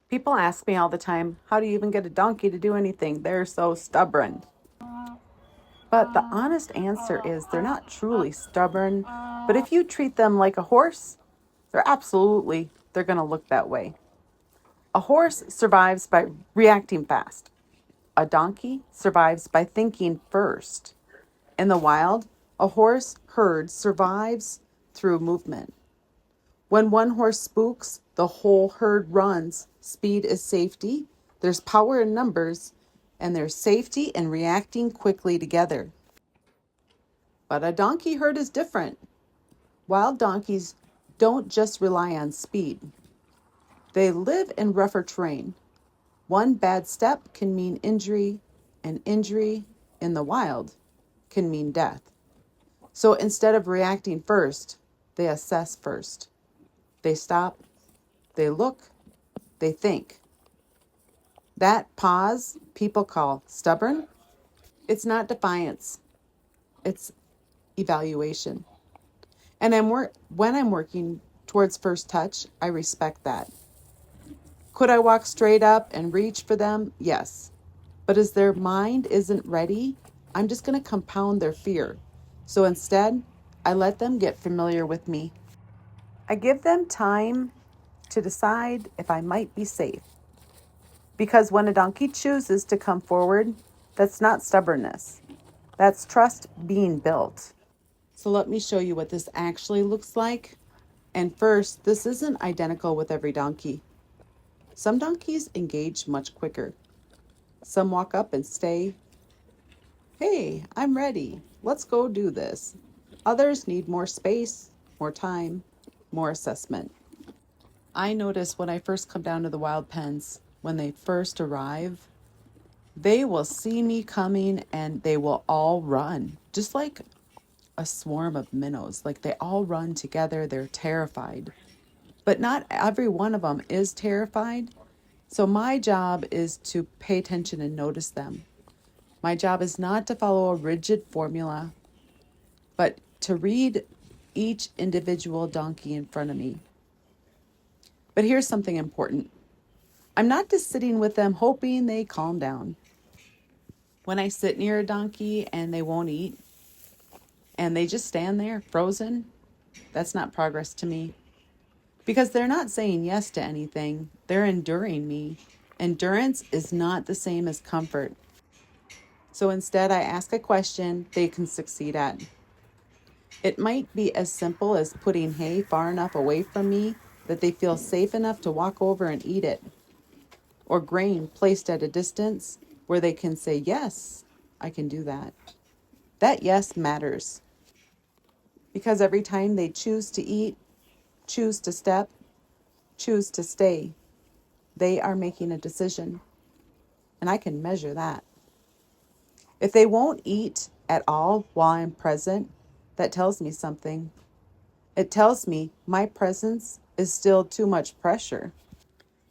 People ask me all the time, how do you even get a donkey to do anything? They're so stubborn. But the honest answer is they're not truly stubborn. But if you treat them like a horse, they're going to look that way. A horse survives by reacting fast. A donkey survives by thinking first. In the wild, a horse herd survives through movement. When one horse spooks, the whole herd runs. Speed is safety. There's power in numbers, and there's safety in reacting quickly together. But a donkey herd is different. Wild donkeys don't just rely on speed. They live in rougher terrain. One bad step can mean injury, and injury in the wild can mean death. So instead of reacting first, they assess first. They stop, they look, they think. That pause people call stubborn. It's not defiance, it's evaluation. And when I'm working towards first touch, I respect that. Could I walk straight up and reach for them? Yes. But as their mind isn't ready, I'm just going to compound their fear. So instead, I let them get familiar with me. I give them time to decide if I might be safe. Because when a donkey chooses to come forward, that's not stubbornness. That's trust being built. So let me show you what this actually looks like. And first, this isn't identical with every donkey. Some donkeys engage much quicker. Some walk up and stay. Hey, I'm ready. Let's go do this. Others need more space, more time, more assessment. I notice when I first come down to the wild pens, when they first arrive, they will see me coming and they will all run, just like a swarm of minnows. Like they all run together, they're terrified. But not every one of them is terrified. So my job is to pay attention and notice them. My job is not to follow a rigid formula, but to read each individual donkey in front of me. But here's something important. I'm not just sitting with them hoping they calm down. When I sit near a donkey and they won't eat and they just stand there frozen, that's not progress to me. Because they're not saying yes to anything, they're enduring me. Endurance is not the same as comfort. So instead, I ask a question they can succeed at. It might be as simple as putting hay far enough away from me that they feel safe enough to walk over and eat it, or grain placed at a distance where they can say, yes, I can do that. That yes matters. Because every time they choose to eat, choose to step, choose to stay, they are making a decision. And I can measure that. If they won't eat at all while I'm present, that tells me something. It tells me my presence is still too much pressure.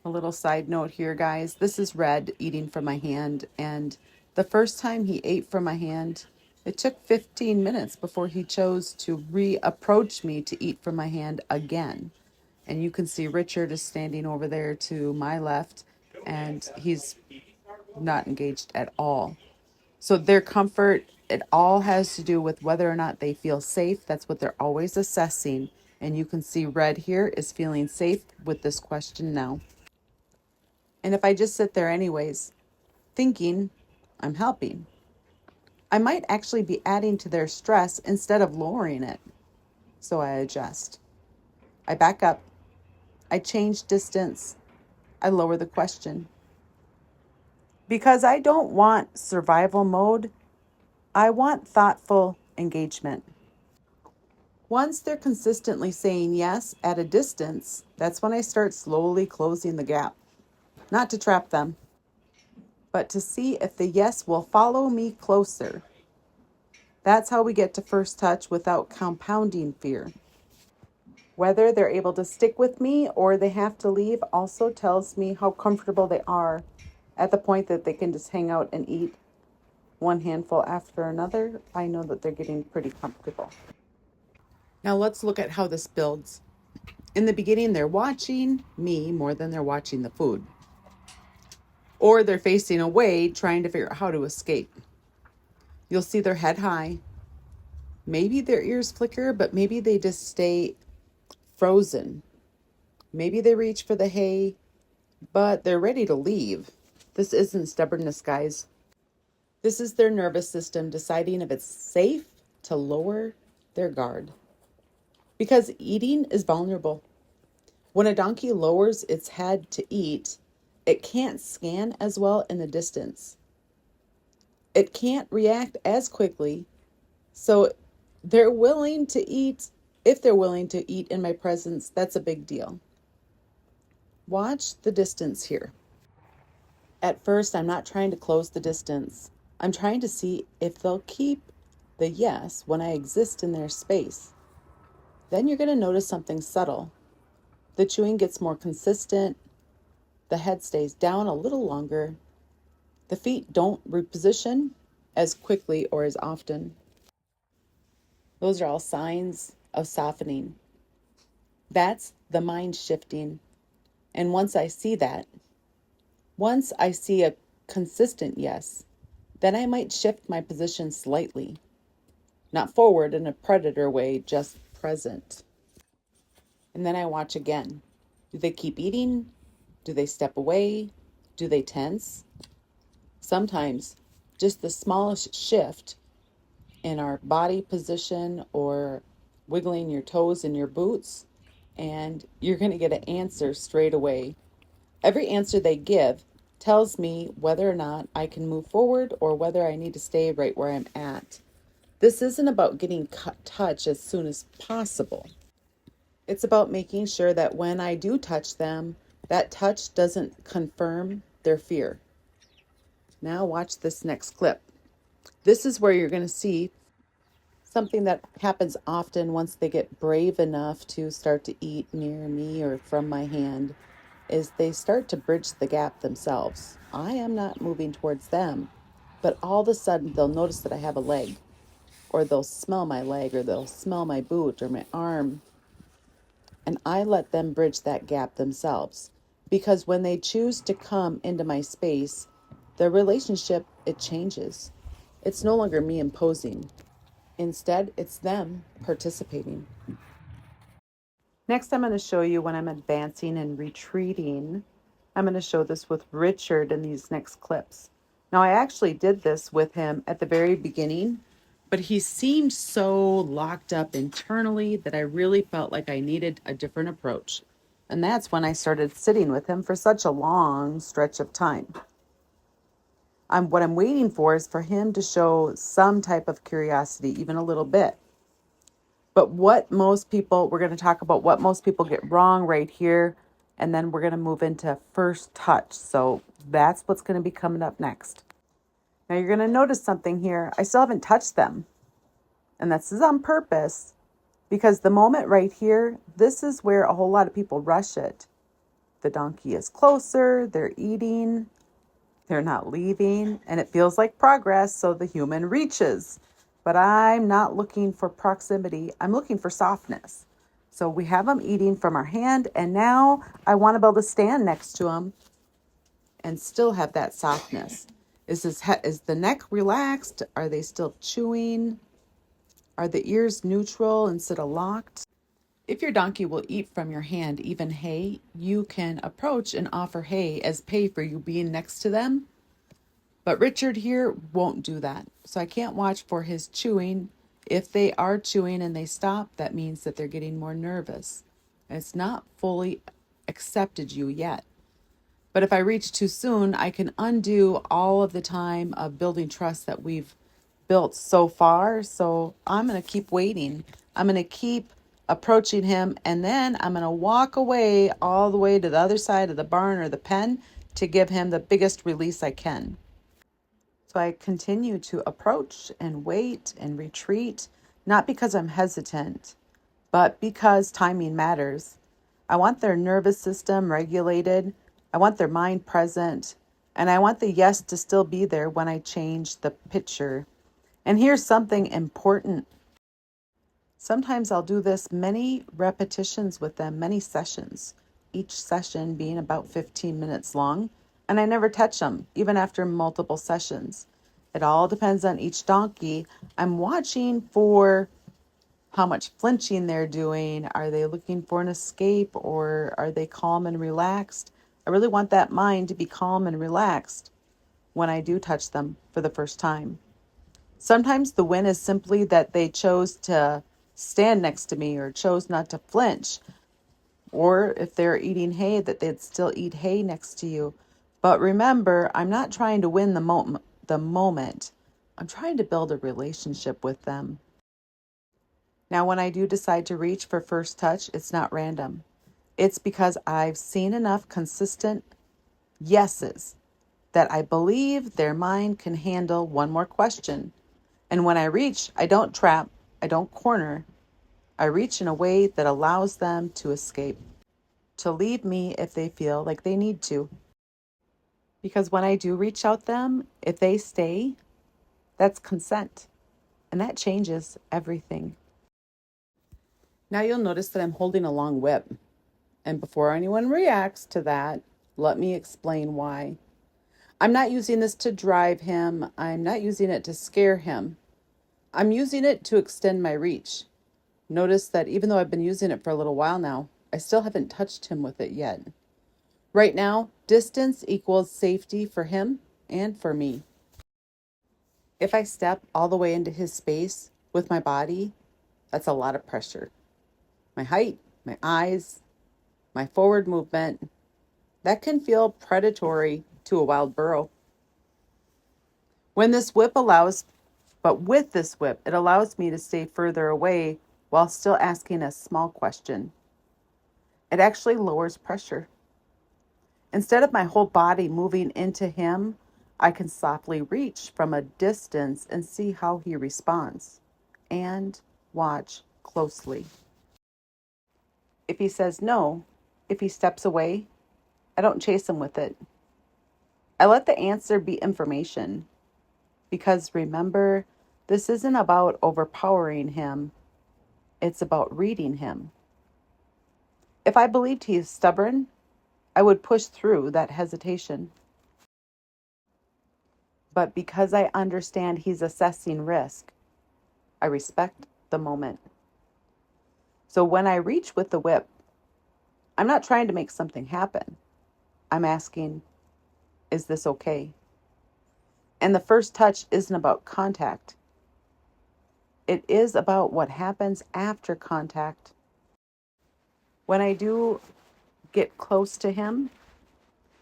A little side note here, guys. This is Red eating from my hand. And the first time he ate from my hand, it took 15 minutes before he chose to reapproach me to eat from my hand again. And you can see Richard is standing over there to my left, and he's not engaged at all. So their comfort, it all has to do with whether or not they feel safe. That's what they're always assessing. And you can see Red here is feeling safe with this question now. And if I just sit there anyways, thinking I'm helping, I might actually be adding to their stress instead of lowering it. So I adjust. I back up. I change distance. I lower the question. Because I don't want survival mode, I want thoughtful engagement. Once they're consistently saying yes at a distance, that's when I start slowly closing the gap. Not to trap them, but to see if the yes will follow me closer. That's how we get to first touch without compounding fear. Whether they're able to stick with me or they have to leave also tells me how comfortable they are at the point that they can just hang out and eat one handful after another. I know that they're getting pretty comfortable. Now let's look at how this builds. In the beginning, they're watching me more than they're watching the food. or they're facing away trying to figure out how to escape. You'll see their head high. Maybe their ears flicker, but maybe they just stay frozen. Maybe they reach for the hay, but they're ready to leave. This isn't stubbornness, guys. This is their nervous system deciding if it's safe to lower their guard. Because eating is vulnerable. When a donkey lowers its head to eat, it can't scan as well in the distance. It can't react as quickly, so they're willing to eat. If they're willing to eat in my presence, that's a big deal. Watch the distance here. At first, I'm not trying to close the distance. I'm trying to see if they'll keep the yes when I exist in their space. Then you're going to notice something subtle. The chewing gets more consistent. The head stays down a little longer. The feet don't reposition as quickly or as often. Those are all signs of softening. That's the mind shifting. And once I see a consistent yes, then I might shift my position slightly. Not forward in a predator way, just present. And then I watch again. Do they keep eating? Do they step away? Do they tense? Sometimes just the smallest shift in our body position or wiggling your toes in your boots, and you're going to get an answer straight away. Every answer they give tells me whether or not I can move forward or whether I need to stay right where I'm at. This isn't about getting touch as soon as possible. It's about making sure that when I do touch them, that touch doesn't confirm their fear. Now watch this next clip. This is where you're going to see something that happens often once they get brave enough to start to eat near me or from my hand, is they start to bridge the gap themselves. I am not moving towards them, but all of a sudden they'll notice that I have a leg, or they'll smell my leg, or they'll smell my boot or my arm, and I let them bridge that gap themselves. Because when they choose to come into my space, the relationship, it changes. It's no longer me imposing. Instead, it's them participating. Next, I'm going to show you when I'm advancing and retreating. I'm going to show this with Richard in these next clips. Now, I actually did this with him at the very beginning, but he seemed so locked up internally that I really felt like I needed a different approach. And that's when I started sitting with him for such a long stretch of time. What I'm waiting for is for him to show some type of curiosity, even a little bit. But we're going to talk about what most people get wrong right here, and then we're going to move into first touch. So that's what's going to be coming up next. Now you're going to notice something here. I still haven't touched them. And this is on purpose, because the moment right here, this is where a whole lot of people rush it. The donkey is closer, they're eating, they're not leaving, and it feels like progress, so the human reaches. But I'm not looking for proximity. I'm looking for softness. So we have them eating from our hand, and now I want to be able to stand next to them and still have that softness. Is the neck relaxed? Are they still chewing? Are the ears neutral instead of locked? If your donkey will eat from your hand, even hay, you can approach and offer hay as pay for you being next to them. But Richard here won't do that. So I can't watch for his chewing. If they are chewing and they stop, that means that they're getting more nervous. It's not fully accepted you yet. But if I reach too soon, I can undo all of the time of building trust that we've built so far. So I'm going to keep waiting. I'm going to keep approaching him, and then I'm going to walk away all the way to the other side of the barn or the pen to give him the biggest release I can. So I continue to approach and wait and retreat, not because I'm hesitant, but because timing matters. I want their nervous system regulated. I want their mind present. And I want the yes to still be there when I change the picture. And here's something important. Sometimes I'll do this many repetitions with them, many sessions, each session being about 15 minutes long. and I never touch them, even after multiple sessions. It all depends on each donkey. I'm watching for how much flinching they're doing. Are they looking for an escape, or are they calm and relaxed? I really want that mind to be calm and relaxed when I do touch them for the first time. Sometimes the win is simply that they chose to stand next to me or chose not to flinch. Or if they're eating hay, that they'd still eat hay next to you. But remember, I'm not trying to win the moment. I'm trying to build a relationship with them. Now, when I do decide to reach for first touch, it's not random. It's because I've seen enough consistent yeses that I believe their mind can handle one more question. And when I reach, I don't trap, I don't corner. I reach in a way that allows them to escape, to leave me if they feel like they need to. Because when I do reach out them, if they stay, that's consent. And that changes everything. Now you'll notice that I'm holding a long whip. And before anyone reacts to that, let me explain why. I'm not using this to drive him. I'm not using it to scare him. I'm using it to extend my reach. Notice that even though I've been using it for a little while now, I still haven't touched him with it yet. Right now, distance equals safety for him and for me. If I step all the way into his space with my body, that's a lot of pressure. My height, my eyes, my forward movement, that can feel predatory to a wild burro. With this whip, it allows me to stay further away while still asking a small question. It actually lowers pressure. Instead of my whole body moving into him, I can softly reach from a distance and see how he responds and watch closely. If he says no, if he steps away, I don't chase him with it. I let the answer be information, because remember, this isn't about overpowering him. It's about reading him. If I believed he is stubborn, I would push through that hesitation. But because I understand he's assessing risk, I respect the moment. So when I reach with the whip, I'm not trying to make something happen. I'm asking, is this okay? And the first touch isn't about contact. It is about what happens after contact. When I do get close to him,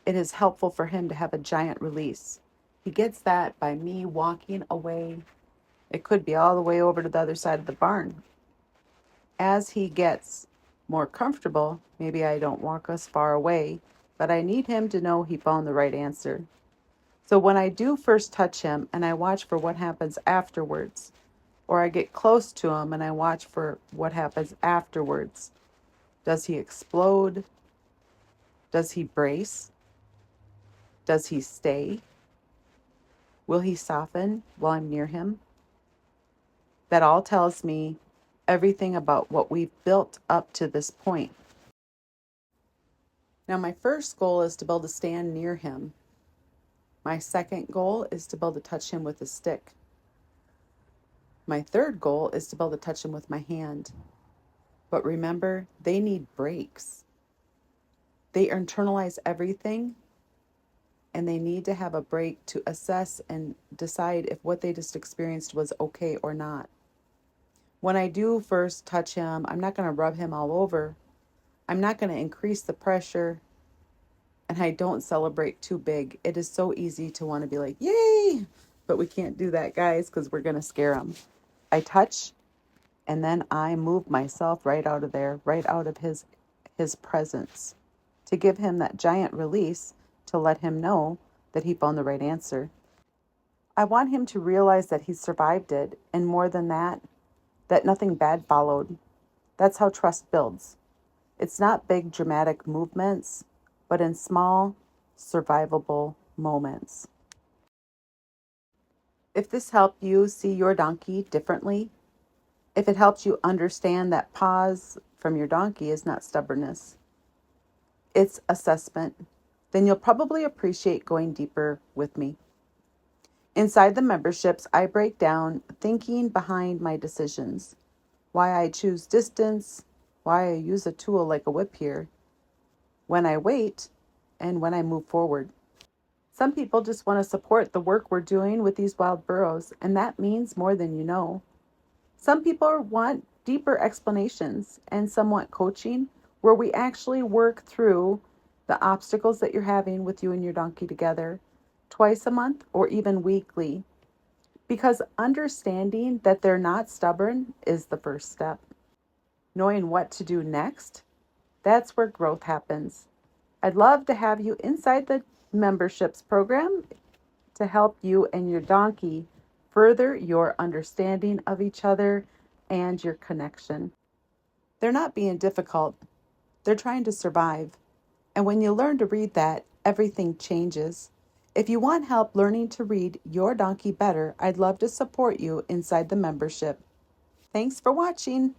it is helpful for him to have a giant release. He gets that by me walking away. It could be all the way over to the other side of the barn. As he gets more comfortable, maybe I don't walk as far away, but I need him to know he found the right answer. So when I do first touch him and I watch for what happens afterwards, or I get close to him and I watch for what happens afterwards, does he explode? Does he brace? Does he stay? Will he soften while I'm near him? That all tells me everything about what we've built up to this point. Now, my first goal is to be able to stand near him. My second goal is to be able to touch him with a stick. My third goal is to be able to touch him with my hand. But remember, they need breaks. They internalize everything, and they need to have a break to assess and decide if what they just experienced was okay or not. When I do first touch him, I'm not going to rub him all over. I'm not going to increase the pressure, and I don't celebrate too big. It is so easy to want to be like, yay, but we can't do that, guys, because we're going to scare them. I touch, and then I move myself right out of there, right out of his presence, to give him that giant release, to let him know that he found the right answer. I want him to realize that he survived it, and more than that, that nothing bad followed. That's how trust builds. It's not big dramatic movements, but in small, survivable moments. If this helped you see your donkey differently, if it helps you understand that pause from your donkey is not stubbornness, it's assessment, then you'll probably appreciate going deeper with me. Inside the memberships, I break down thinking behind my decisions, why I choose distance, why I use a tool like a whip here, when I wait, and when I move forward. Some people just want to support the work we're doing with these wild burros, and that means more than you know. Some people want deeper explanations, and some want coaching where we actually work through the obstacles that you're having with you and your donkey together twice a month or even weekly. Because understanding that they're not stubborn is the first step. Knowing what to do next, that's where growth happens. I'd love to have you inside the memberships program to help you and your donkey further your understanding of each other and your connection. They're not being difficult. They're trying to survive. And when you learn to read that, everything changes. If you want help learning to read your donkey better, I'd love to support you inside the membership. Thanks for watching.